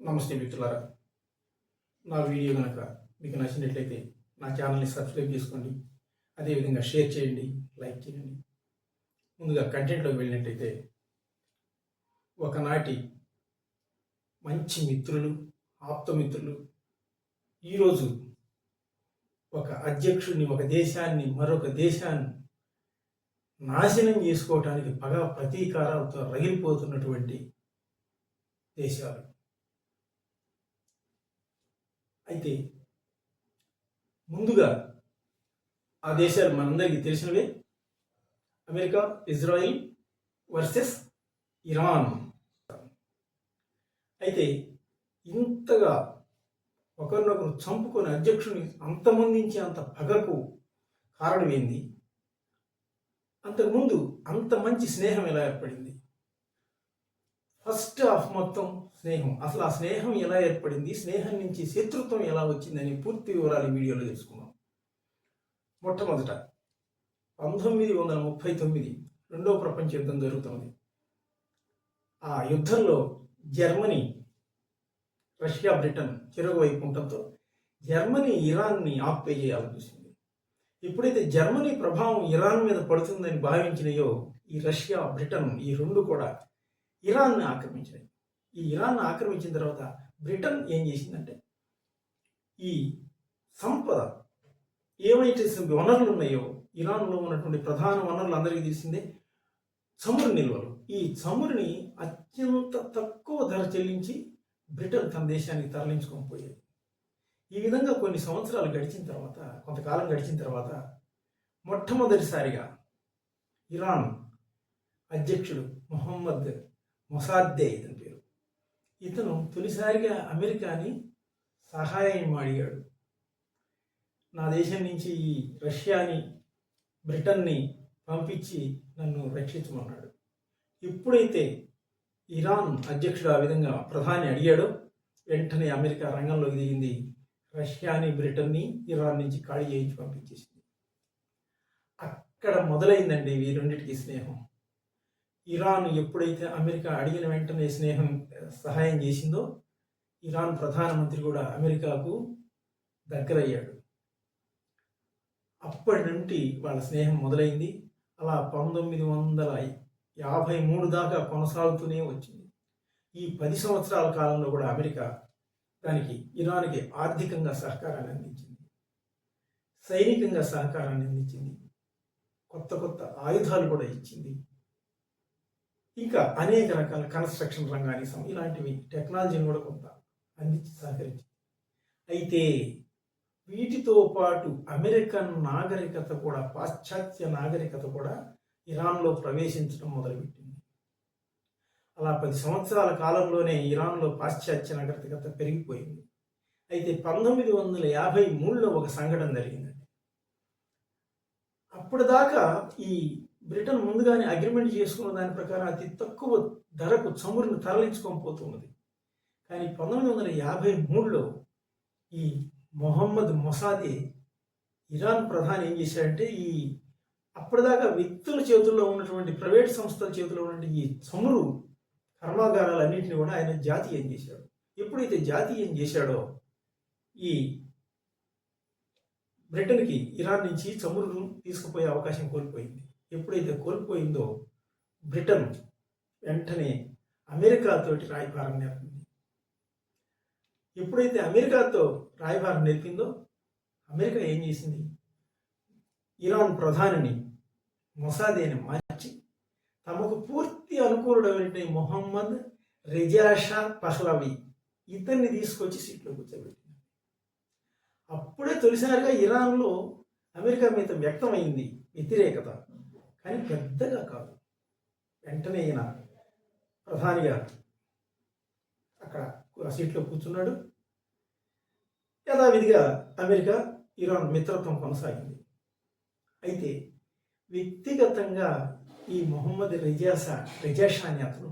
నమస్తే మిత్రులారా. నా వీడియో కనుక మీకు నచ్చినట్లయితే నా ఛానల్ని సబ్స్క్రైబ్ చేసుకోండి. అదేవిధంగా షేర్ చేయండి, లైక్ చేయండి. ముందుగా కంటెంట్లోకి వెళ్ళినట్లయితే, ఒకనాటి మంచి మిత్రులు, ఆప్తమిత్రులు ఈరోజు ఒక అధ్యక్షుడిని, ఒక దేశాన్ని, మరొక దేశాన్ని నాశనం చేసుకోవటానికి పగ ప్రతీకారాలతో రగిలిపోతున్నటువంటి దేశాలు. అయితే ముందుగా ఆ దేశాలు మనందరికీ తెలిసినవే. America, Israel versus Iran. అయితే ఇంతగా ఒకరినొకరు చంపుకొని అధ్యక్షుని అంతమొందించి అంత పగకు కారణమైంది. అంతకుముందు అంత మంచి స్నేహం ఎలా ఏర్పడింది? ఫస్ట్ హాఫ్ మొత్తం స్నేహం. అసలు ఆ స్నేహం ఎలా ఏర్పడింది, స్నేహం నుంచి శత్రుత్వం ఎలా వచ్చిందని పూర్తి వివరాలు ఈ వీడియోలో తెలుసుకున్నాం. మొట్టమొదట 1939 రెండవ ప్రపంచ యుద్ధం జరుగుతుంది. ఆ యుద్ధంలో జర్మనీ, రష్యా, బ్రిటన్ చెరొక వైపు ఉండటంతో జర్మనీ ఇరాన్ని ఆక్యుపై చేయాలని చూసింది. ఎప్పుడైతే జర్మనీ ప్రభావం ఇరాన్ మీద పడుతుందని భావించినాయో, ఈ రష్యా, బ్రిటన్ ఈ రెండు కూడా ఇరాన్ని ఆక్రమించినాయి. ఈ ఇరాన్ని ఆక్రమించిన తర్వాత బ్రిటన్ ఏం చేసిందంటే, ఈ సంపద ఏవైతే వనరులు ఉన్నాయో, ఇరాన్లో ఉన్నటువంటి ప్రధాన వనరులు అందరికీ తెలిసిందే చమురు నిల్వలు. ఈ చమురుని అత్యంత తక్కువ ధర చెల్లించి బ్రిటన్ తన దేశానికి తరలించుకొని పోయేది. ఈ విధంగా కొన్ని సంవత్సరాలు గడిచిన తర్వాత, కొంతకాలం గడిచిన తర్వాత, మొట్టమొదటిసారిగా ఇరాన్ అధ్యక్షుడు మొహమ్మద్ మొసాద్దే ఇతని పేరు. ఇతను తొలిసారిగా అమెరికాని సహాయం అడిగాడు. నా దేశం నుంచి ఈ రష్యాని, బ్రిటన్ని పంపించి నన్ను రక్షించమన్నాడు. ఎప్పుడైతే ఇరాన్ అధ్యక్షుడు ఆ విధంగా ప్రధాని అడిగాడో, వెంటనే అమెరికా రంగంలోకి దిగింది. రష్యాని, బ్రిటన్ని ఇరాన్ నుంచి ఖాళీ చేయించి పంపించేసింది. అక్కడ మొదలైందండి ఈ రెండింటికి స్నేహం. ఇరాన్ ఎప్పుడైతే అమెరికా అడిగిన వెంటనే సహాయం చేసిందో, ఇరాన్ ప్రధానమంత్రి కూడా అమెరికాకు దగ్గరయ్యాడు. అప్పటి నుండి వాళ్ళ స్నేహం మొదలైంది. అలా 1953 దాకా కొనసాగుతూనే వచ్చింది. ఈ 10 సంవత్సరాల కాలంలో కూడా అమెరికా ఇరాన్కి ఆర్థికంగా సహకారాన్ని అందించింది, సైనికంగా సహకారాన్ని అందించింది, కొత్త కొత్త ఆయుధాలు కూడా ఇచ్చింది. ఇంకా అనేక రకాల కన్స్ట్రక్షన్ రంగానికి ఇలాంటివి టెక్నాలజీని కూడా కొంత అందించి సహకరించింది. అయితే వీటితో పాటు అమెరికన్ నాగరికత కూడా, పాశ్చాత్య నాగరికత కూడా ఇరాన్లో ప్రవేశించడం మొదలుపెట్టింది. అలా 10 సంవత్సరాల కాలంలోనే ఇరాన్లో పాశ్చాత్య నాగరికత పెరిగిపోయింది. అయితే 1953లో ఒక సంఘటన జరిగిందండి. అప్పటిదాకా ఈ బ్రిటన్ ముందుగానే అగ్రిమెంట్ చేసుకున్న దాని ప్రకారం అతి తక్కువ ధరకు చమురును తరలించుకొని పోతున్నది. కానీ 1953లో ఈ మొహమ్మద్ మొసాదే ఇరాన్ ప్రధాని ఏం చేశాడంటే, అప్పటిదాకా వ్యక్తుల చేతుల్లో ఉన్నటువంటి, ప్రైవేట్ సంస్థల చేతుల్లో ఉన్నటువంటి ఈ చమురు కర్మాగారాలన్నింటినీ కూడా ఆయన జాతీయం చేశాడు. ఎప్పుడైతే జాతీయం చేశాడో, ఈ బ్రిటన్కి ఇరాన్ నుంచి చమురును తీసుకుపోయే అవకాశం కోల్పోయింది. ఎప్పుడైతే కోల్పోయిందో, బ్రిటన్ వెంటనే అమెరికాతోటి రాయబారం నేర్పింది. ఎప్పుడైతే అమెరికాతో రాయబారం నేర్పిందో, అమెరికా ఏం చేసింది, ఇరాన్ ప్రధానిని మొసాదేని మార్చి తమకు పూర్తి అనుకూలుడైన మొహమ్మద్ రిజా షా పహ్లవి ఇతన్ని తీసుకొచ్చి సీట్లో కూర్చోబెట్టింది. అప్పుడే తొలిసారిగా ఇరాన్లో అమెరికా మీద వ్యక్తమైంది వ్యతిరేకత, కానీ పెద్దగా కాదు. వెంటనే ఈయన ప్రధానిగా అక్కడ సీట్లో కూర్చున్నాడు. యథావిధిగా అమెరికా ఇరాన్ మిత్రత్వం కొనసాగింది. అయితే వ్యక్తిగతంగా ఈ మొహమ్మద్ రిజా షాని అతను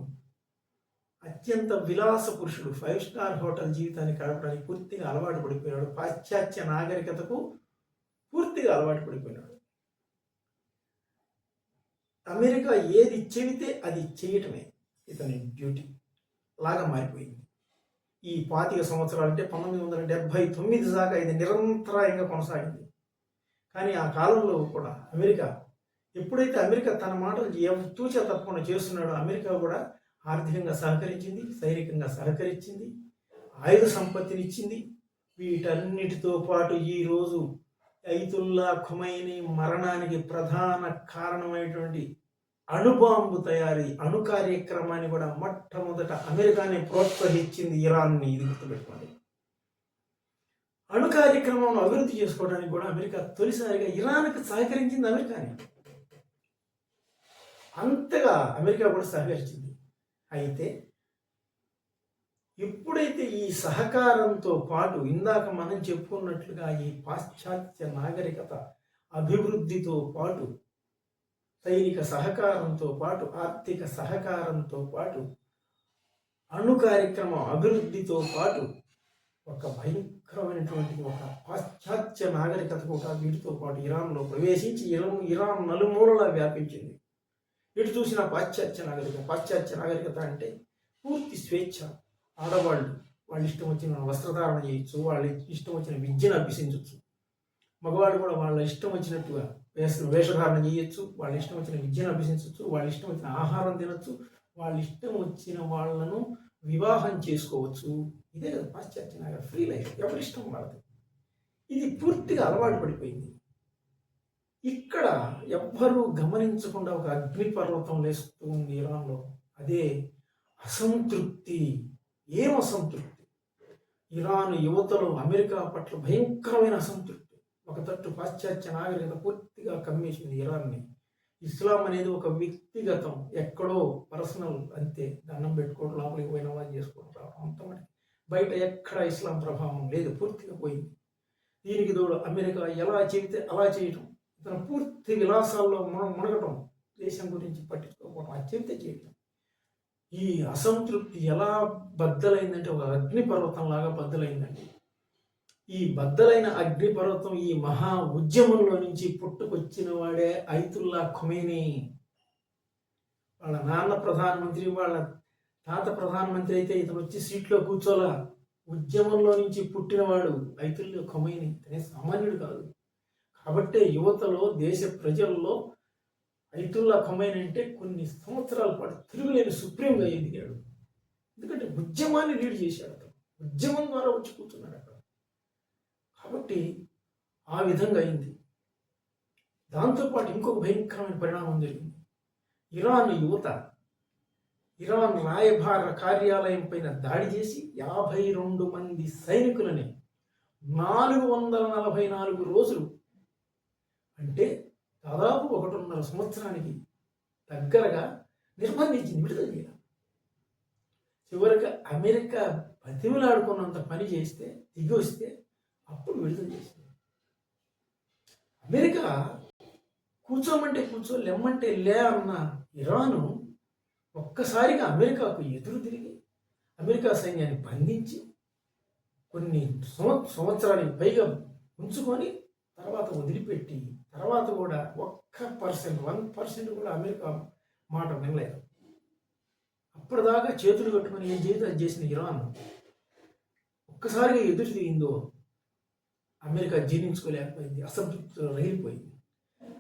అత్యంత విలాస పురుషుడు, 5 స్టార్ హోటల్ జీవితాన్ని గడపడానికి పూర్తిగా అలవాటు పడిపోయాడు. పాశ్చాత్య నాగరికతకు పూర్తిగా అలవాటు పడిపోయినాడు. అమెరికా ఏది చెబితే అది చేయటమే ఇతని డ్యూటీ లాగా మారిపోయింది. ఈ 25 సంవత్సరాలు అంటే 1979 దాకా ఇది నిరంతరాయంగా కొనసాగింది. కానీ ఆ కాలంలో కూడా ఎప్పుడైతే అమెరికా తన మాటలు తూచా తప్పకుండా చేస్తున్నాడో అమెరికా కూడా ఆర్థికంగా సహకరించింది, సైనికంగా సహకరించింది, ఆయుధ సంపత్తినిచ్చింది. వీటన్నిటితో పాటు ఈరోజు అయతుల్లా ఖుమైనీ మరణానికి ప్రధాన కారణమైనటువంటి అణుబాంబు తయారీ అణు కార్యక్రమాన్ని కూడా మొట్టమొదట అమెరికానే ప్రోత్సహించింది ఇరాన్ని. ఇది గుర్తుపెట్టుకోండి. అణు కార్యక్రమం అభివృద్ధి చేసుకోవడానికి కూడా అమెరికా తొలిసారిగా ఇరాన్కి సహకరించింది అమెరికానే. అంతగా అమెరికా కూడా సహకరించింది. అయితే ఎప్పుడైతే ఈ సహకారంతో పాటు ఇందాక మనం చెప్పుకున్నట్లుగా ఈ పాశ్చాత్య నాగరికత అభివృద్ధితో పాటు సైనిక సహకారంతో పాటు ఆర్థిక సహకారంతో పాటు అణు కార్యక్రమం అభివృద్ధితో పాటు ఒక భయంకరమైనటువంటి ఒక పాశ్చాత్య నాగరికత కూడా వీటితో పాటు ఇరాన్లో ప్రవేశించి ఇరాన్ నలుమూలలా వ్యాపించింది. ఇటు చూసిన పాశ్చాత్య నాగరికత అంటే పూర్తి స్వేచ్ఛ. ఆడవాళ్ళు వాళ్ళ ఇష్టం వచ్చిన వస్త్రధారణ చేయొచ్చు, వాళ్ళ ఇష్టం వచ్చిన విద్యను అభ్యసించవచ్చు. మగవాళ్ళు కూడా వాళ్ళ ఇష్టం వచ్చినట్టుగా వేషధారణ చేయొచ్చు, వాళ్ళ ఇష్టం వచ్చిన విద్యను అభ్యసించవచ్చు, వాళ్ళ ఇష్టం వచ్చిన ఆహారం తినచ్చు, వాళ్ళ ఇష్టం వచ్చిన వాళ్ళను వివాహం చేసుకోవచ్చు. ఇదే కదా పాశ్చాత్య నాగరికత, ఫ్రీ లైఫ్, ఎవరి ఇష్టం వాళ్ళది. ఇది పూర్తిగా అలవాటు పడిపోయింది. ఇక్కడ ఎవ్వరూ గమనించకుండా ఒక అగ్నిపర్వతం లేస్తూ ఉంది ఇరాన్లో. అదే అసంతృప్తి. ఏం అసంతృప్తి? ఇరాన్ యువతలో అమెరికా పట్ల భయంకరమైన అసంతృప్తి. ఒక తట్టు పాశ్చాత్య నాగరికత పూర్తిగా కమ్మేసింది ఇరాన్ని. ఇస్లాం అనేది ఒక వ్యక్తిగతం, ఎక్కడో పర్సనల్, అంతే. దండం పెట్టుకోవడం, లోపలికి పోయిన వాళ్ళు చేసుకోవడం రావడం, అంతమంది. బయట ఎక్కడ ఇస్లాం ప్రభావం లేదు, పూర్తిగా పోయింది. దీనికి తోడు అమెరికా ఎలా చెబితే అలా చేయటం, తన పూర్తి విలాసాల్లో మునగటం, దేశం గురించి పట్టించుకోకపోవడం, అది చెబితే చేయటం. ఈ అసంతృప్తి ఎలా బద్దలైందంటే ఒక అగ్నిపర్వతం లాగా బద్దలైందండి. ఈ బద్దలైన అగ్నిపర్వతం ఈ మహా ఉద్యమంలో నుంచి పుట్టుకొచ్చిన వాడే అయతుల్లా ఖుమైనీ. వాళ్ళ నాన్న ప్రధానమంత్రి, వాళ్ళ తాత ప్రధానమంత్రి అయితే ఇతను వచ్చి సీట్లో కూర్చోలా. ఉద్యమంలో నుంచి పుట్టినవాడు అయతుల్లా ఖుమైనీ. అతనే సామాన్యుడు కాదు. కాబట్టే యువతలో, దేశ ప్రజల్లో అయతుల్లా ఖుమైనీ అంటే కొన్ని సంవత్సరాల పాటు తిరుగులేని సుప్రీంగా ఎదిగాడు. ఎందుకంటే ఉద్యమాన్ని లీడ్ చేశాడు. అతను ఉద్యమం ద్వారా వచ్చి కూర్చున్నాడు అక్కడ. కాబట్టి ఆ విధంగా అయింది. దాంతోపాటు ఇంకొక భయంకరమైన పరిణామం జరిగింది. ఇరాన్ యువత ఇరాన్ రాయబార కార్యాలయం పైన దాడి చేసి 52 మంది సైనికులని 444 రోజులు, అంటే దాదాపు 1.5 సంవత్సరానికి దగ్గరగా నిర్బంధించింది, విడుదల చేయాలి. చివరికి అమెరికా బతిమిలాడుకున్నంత పని చేస్తే, దిగి వస్తే అప్పుడు విడుదల చేసింది. అమెరికా కూర్చోమంటే కూర్చో, లెమ్మంటే లే అన్న ఇరాను ఒక్కసారిగా అమెరికాకు ఎదురు తిరిగి అమెరికా సైన్యాన్ని బంధించి కొన్ని సంవత్సరానికి పైగా ఉంచుకొని తర్వాత వదిలిపెట్టి, తర్వాత కూడా 1% కూడా అమెరికా మాట వినలేదు. అప్పటిదాకా చేతులు కట్టుకుని ఏం చేసి చేసిన ఇరాన్ ఒక్కసారిగా ఎదురు తిరిగిందో అమెరికా జీర్ణించుకోలేకపోయింది, అసంతృప్తిలో రగిలిపోయింది.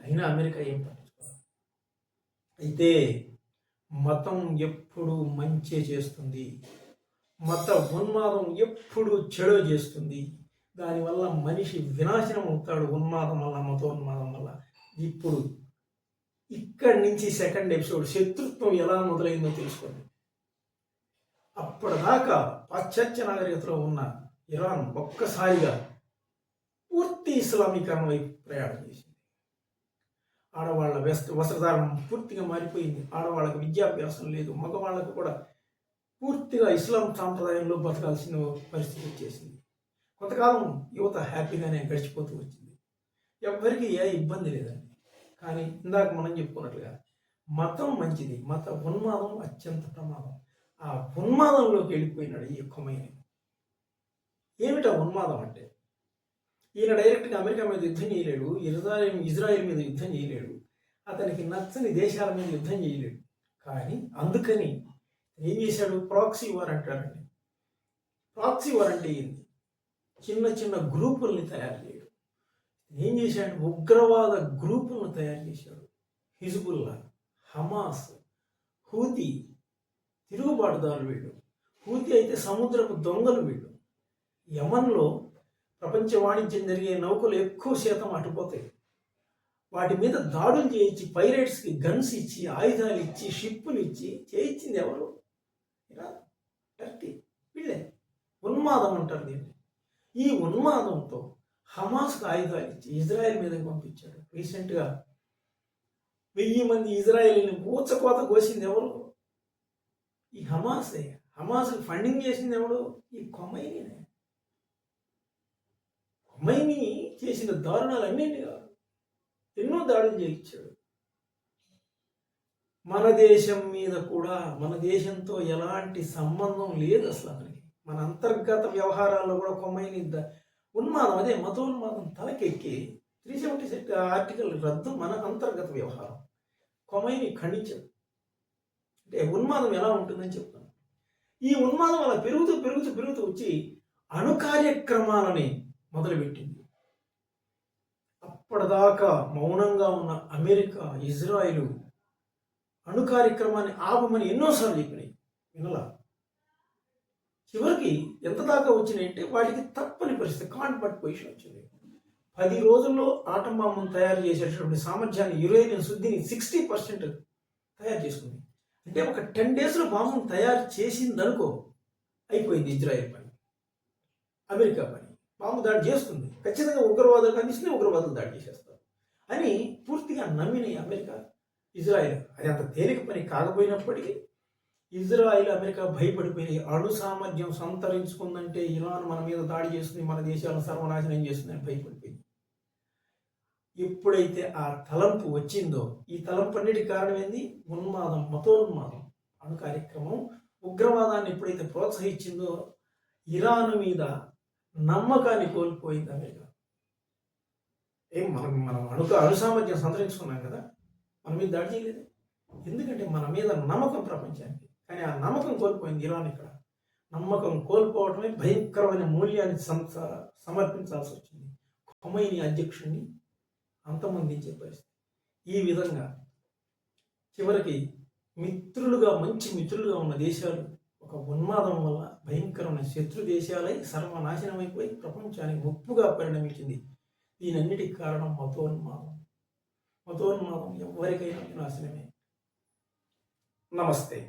అయినా అమెరికా ఏం పట్టించుకోవాలి. అయితే మతం ఎప్పుడు మంచి చేస్తుంది, మత ఉన్మాదం ఎప్పుడు చెడు చేస్తుంది. దానివల్ల మనిషి వినాశనం అవుతాడు, ఉన్మాదం వల్ల, మతోన్మాదం వల్ల. ఇప్పుడు ఇక్కడి నుంచి సెకండ్ ఎపిసోడ్ శత్రుత్వం ఎలా మొదలైందో తెలుసుకోండి. అప్పటిదాకా పాశ్చాత్య నాగరికతలో ఉన్న ఇరాన్ ఒక్కసారిగా పూర్తి ఇస్లామీకరణ వైపు ప్రయాణం చేసింది. ఆడవాళ్ళ వస్త్రధారణ పూర్తిగా మారిపోయింది. ఆడవాళ్ళకు విద్యాభ్యాసం లేదు, మగవాళ్ళకు కూడా పూర్తిగా ఇస్లాం సాంప్రదాయంలో బతకాల్సిన పరిస్థితి వచ్చేసింది. కొంతకాలం యువత హ్యాపీగానే గడిచిపోతూ వచ్చింది, ఎవరికి ఏ ఇబ్బంది లేదండి. కానీ ఇందాక మనం చెప్పుకున్నట్లుగా మతం మంచిది, మత ఉన్మాదం అత్యంత ప్రమాదం. ఆ ఉన్మాదంలోకి వెళ్ళిపోయినాడు ఈ ఖుమైనీ. ఏమిటా ఉన్మాదం అంటే, ఈయన డైరెక్ట్గా అమెరికా మీద యుద్ధం చేయలేడు, ఇజ్రాయెల్ మీద యుద్ధం చేయలేడు, అతనికి నచ్చని దేశాల మీద యుద్ధం చేయలేడు. కానీ అందుకని ఏం చేశాడు, ప్రాక్సీ వార్ అంటారండి. ప్రాక్సీ వార్ అంటే ఏంది? చిన్న చిన్న గ్రూపుల్ని తయారు చేయడం. ఏం చేశాడు? ఉగ్రవాద గ్రూపులను తయారు చేశాడు. హిజ్బుల్లా, హమాస్, హూతీ తిరుగుబాటుదారులు వీళ్ళు. హూతీ అయితే సముద్రపు దొంగలు వీళ్ళు. యమన్లో ప్రపంచ వాణిజ్యం జరిగే నౌకలు ఎక్కువ శాతం అటుపోతాయి. వాటి మీద దాడులు చేయించి పైరేట్స్కి గన్స్ ఇచ్చి, ఆయుధాలు ఇచ్చి, షిప్పులు ఇచ్చి చేయించింది ఎవరు? టర్కీ. వీళ్ళే ఉన్మాదం అంటారు దీన్ని. ఈ ఉన్మాదంతో హమాస్కు ఆయుధాలు ఇచ్చి ఇజ్రాయెల్ మీదకి పంపించాడు. రీసెంట్గా 1000 మంది ఇజ్రాయేలీని ఊచకోత కోసింది ఎవరు? ఈ హమాసే. హమాస్కి ఫండింగ్ చేసింది ఎవడు? ఈ ఖొమైనీనే. ఖొమైనీ చేసిన దారుణాలు అన్నింటి కాదు, ఎన్నో దాడులు చేయించాడు. మన దేశం మీద కూడా, మన దేశంతో ఎలాంటి సంబంధం లేదు అసలు అతనికి. మన అంతర్గత వ్యవహారాల్లో కూడా ఖొమైనీ ఉన్మాదం, అదే మతోన్మాదం తలకెక్కి 376 ఆర్టికల్ రద్దు మన అంతర్గత వ్యవహారం. ఖొమైనీ ఖండించాడు. అంటే ఉన్మాదం ఎలా ఉంటుందని చెప్తాను. ఈ ఉన్మాదం అలా పెరుగుతూ పెరుగుతూ పెరుగుతూ వచ్చి అణు కార్యక్రమాలని మొదలుపెట్టింది. అప్పటిదాకా మౌనంగా ఉన్న అమెరికా, ఇజ్రాయిల్ అణు కార్యక్రమాన్ని ఆపమని ఎన్నోసార్లు చెప్పినాయి, వినలా. చివరికి ఎంత దాకా వచ్చినాయంటే వాటికి తప్పని పరిస్థితి, కాన్బట్ పొజిషన్ వచ్చింది. 10 రోజుల్లో ఆటం బాంబును తయారు చేసేటటువంటి సామర్థ్యాన్ని, యురేనియం శుద్ధిని 60% తయారు చేసుకుంది. అంటే ఒక 10 డేస్లో బాంబును తయారు చేసిందనుకో, అయిపోయింది ఇజ్రాయెల్ పని, అమెరికా పని. బాంబు దాడి చేస్తుంది, ఖచ్చితంగా ఉగ్రవాదులకు అందిస్తుంది, ఉగ్రవాదులు దాడి చేసేస్తారు అని పూర్తిగా నమ్మినాయి అమెరికా, ఇజ్రాయెల్. అది అంత తేలిక పని కాకపోయినప్పటికీ ఇజ్రాయిల్, అమెరికా భయపడిపోయి అణు సామర్థ్యం సంతరించుకుందంటే ఇరాన్ మన మీద దాడి చేస్తుంది, మన దేశాలను సర్వనాశనం చేస్తుందని భయపడిపోయింది. ఎప్పుడైతే ఆ తలంపు వచ్చిందో, ఈ తలంపు అన్నిటికి కారణం ఏంది? ఉన్మాదం, మతోన్మాదం. అణు కార్యక్రమం, ఉగ్రవాదాన్ని ఎప్పుడైతే ప్రోత్సహించిందో ఇరాన్ మీద నమ్మకాన్ని కోల్పోయింది అమెరికా. మనం అణు సామర్థ్యం సంతరించుకున్నాం కదా, మన మీద దాడి చేయలేదు. ఎందుకంటే మన మీద నమ్మకం ప్రపంచానికి. కానీ ఆ నమ్మకం కోల్పోయింది ఇరాన్. ఇక్కడ నమ్మకం కోల్పోవడమే భయంకరమైన మూల్యాన్ని సమర్పించాల్సి వచ్చింది. ఖొమైనీ అధ్యక్షుడిని అంతమొందించే పరిస్థితి. ఈ విధంగా చివరికి మిత్రులుగా, మంచి మిత్రులుగా ఉన్న దేశాలు ఒక ఉన్మాదం వల్ల భయంకరమైన శత్రు దేశాలై సర్వనాశనం అయిపోయి ప్రపంచానికి ముప్పుగా పరిణమించింది. దీనన్నిటికి కారణం మతోన్మాదం. మతోన్మాదం ఎవరికైనా నాశనమే. నమస్తే.